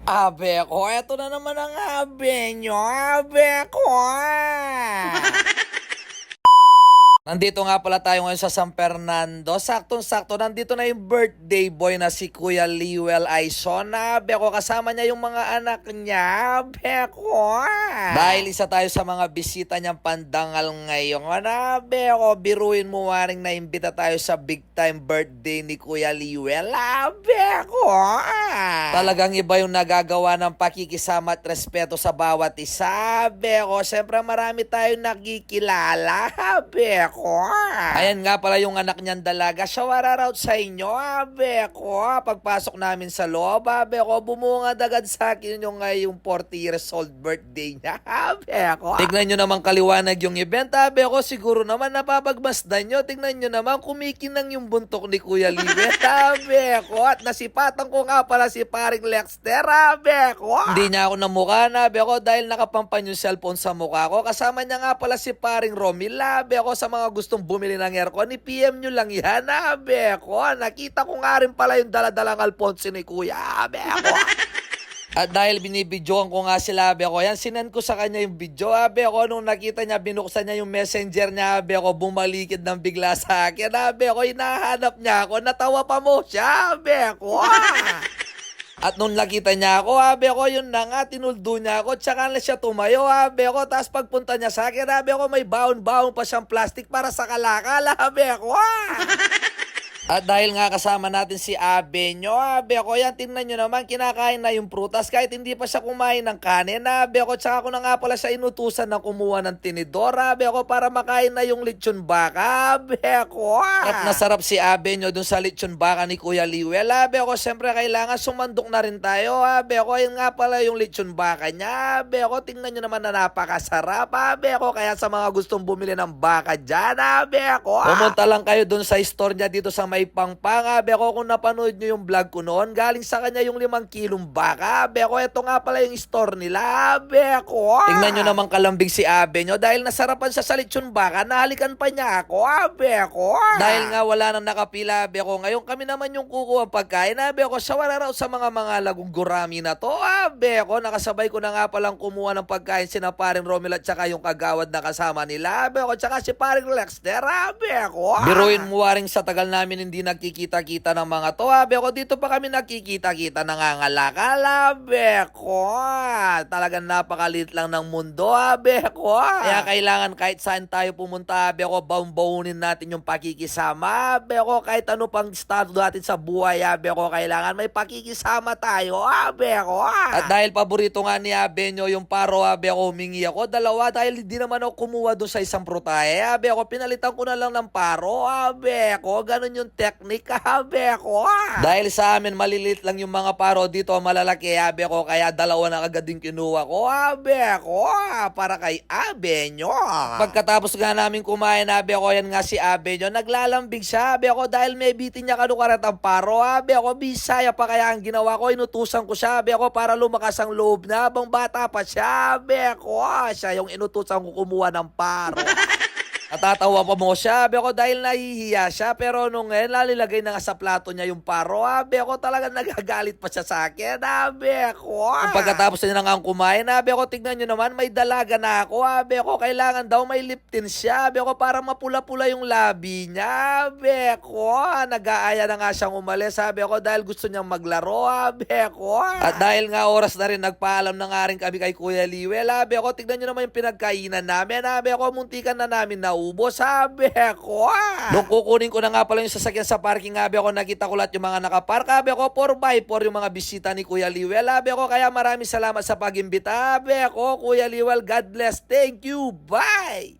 Abe ko, eto na naman ang abe nyo, abe ko. Nandito nga pala tayo ngayon sa San Fernando. Saktong-sakto, nandito na yung birthday boy na si Kuya Liwel Aison. Abe ko, kasama niya yung mga anak niya. Abe ko. Dahil isa tayo sa mga bisita niyang pandangal ngayon. Abe ko, biruin mo waring naimbita tayo sa big time birthday ni Kuya Liwel. Abe ko. Talagang iba yung nagagawa ng pakikisama at respeto sa bawat isa. Abe ko, syempre marami tayong nakikilala. Abe ko. Ayan nga pala yung anak niyang dalaga. Shawararout sa inyo, abe ko. Pagpasok namin sa loob, abe ko, bumungad agad sa akin yung ngayong 40 years old birthday niya, abe ko. Tignan nyo naman kaliwanag yung event, abe ko. Siguro naman napapagmasdan nyo. Tignan nyo naman kumikinang yung buntok ni Kuya Liwel, abe ko. At nasipatan ko nga pala si paring Lexter, abe ko. Hindi niya ako namukha, abe ko, dahil nakapampan yung cellphone sa mukha ko. Kasama niya nga pala si paring Romil, abe ko. Sa mga gustong bumili ng aircon, i-PM nyo lang yan, abe ko. Nakita ko nga rin pala yung daladalang Alfonso ni Kuya, abe ko. At dahil binibidyoan ko nga sila, abe ko, yan, sinend ko sa kanya yung video, abe ko. Nung nakita niya, binuksan niya yung messenger niya, abe ko, bumalikid ng bigla sa akin, abe ko, hinahanap niya ako, natawa pa mo siya, abe ko. At nung nakita niya ako, abe ko, yun na nga, tinuldo niya ako, tsaka na siya tumayo, abe ko, tapos pagpunta niya sa akin, abe ko, may baon-baon pa siyang plastic para sa kalakal, abe ko. At dahil nga kasama natin si abe nyo, abe ko, yan, tingnan nyo naman, kinakain na yung prutas, kahit hindi pa siya kumain ng kanin, abe ko, tsaka ko na nga pala siya inutusan na kumuha ng tinidor, abe ko, para makain na yung lechon baka, abe ko. At nasarap si abe nyo dun sa lechon baka ni Kuya Liwel, abe ko, siyempre kailangan sumandok na rin tayo, abe ko, yun nga pala yung lechon baka niya, abe ko, tingnan nyo naman na napakasarap, abe ko, kaya sa mga gustong bumili ng baka dyan, abe ko, pumunta lang kayo dun sa store niya dito sa may Pangpang, abe ko, kung napanood nyo yung vlog ko noon, galing sa kanya yung 5 kilong baka, abe ko, ito nga pala yung store nila, abe ko. Tingnan nyo naman kalambing si abe nyo, dahil nasarapan siya sa lechon baka, nahalikan pa niya ako, abe ko. Dahil nga wala nang nakapila, abe ko, ngayon kami naman yung kukuha pagkain, abe ko, sawara raw sa mga lagong gurami na to, abe ko, nakasabay ko na nga palang kumuha ng pagkain sina paring Romel at saka yung kagawad na kasama nila, abe ko, tsaka si paring Lexter, abe ko. Biruin mo waring sa tagal namin hindi nagkikita-kita ng mga to, abe ko, dito pa kami nagkikita-kita, nangangalakal, abe ko. Talagang napakalit lang ng mundo, abe ko. Kaya kailangan kahit saan tayo pumunta, abe ko, baon-baonin natin yung pakikisama, abe ko, kahit ano pang estado natin sa buhay, abe ko, kailangan may pakikisama tayo, abe ko. At dahil paborito nga ni abe nyo yung paro, abe ko, humingi ako dalawa dahil hindi naman ako kumuha doon sa isang prutahe, abe ko, pinalitan ko na lang ng paro, abe ko, ganun yung technique, abe ko. Dahil sa amin malilit lang yung mga paro dito, malalaki, abe ko, kaya dalawa na agad din kinuha ko, abe ko, para kay abe nyo. Pagkatapos nga namin kumain, abe ko, yan nga si abe nyo, naglalambig siya, abe ko, dahil may bitin niya kanukarat ang paro, abe ko, bisaya pa, kaya ang ginawa ko, inutusan ko siya, abe ko, para lumakas ang loob na, habang bata pa siya, abe ko, siya yung inutusan ko kumuha ng paro. Natatawa pa mo siya, abe ko, dahil nahihiya siya, pero nung ngayon, lalilagay na nga sa plato niya yung paro, abe ko, talagang nagagalit pa siya sa akin, abe ko. Pagkatapos niya na nga kumain, abe ko, tignan nyo naman, may dalaga na ako, abe ko, kailangan daw may lip tint siya, abe ko, para mapula-pula yung labi niya, abe ko. Nag-aaya na nga siyang umalis, abe ko, dahil gusto niyang maglaro, abe ko. At dahil nga oras na rin, nagpaalam na nga rin kami kay Kuya Liwel, abe ko, tignan nyo naman yung pinagkainan namin, abe ko, muntikan na namin naubos, sabi ko. Nung kukunin ko na nga pala yung sasakyan sa parking, abe ko, nakita ko lahat yung mga nakapark, abe ko, 4x4 yung mga bisita ni Kuya Liwel, abe ko, kaya maraming salamat sa pag-imbita, abe ko, Kuya Liwel, God bless, thank you, bye!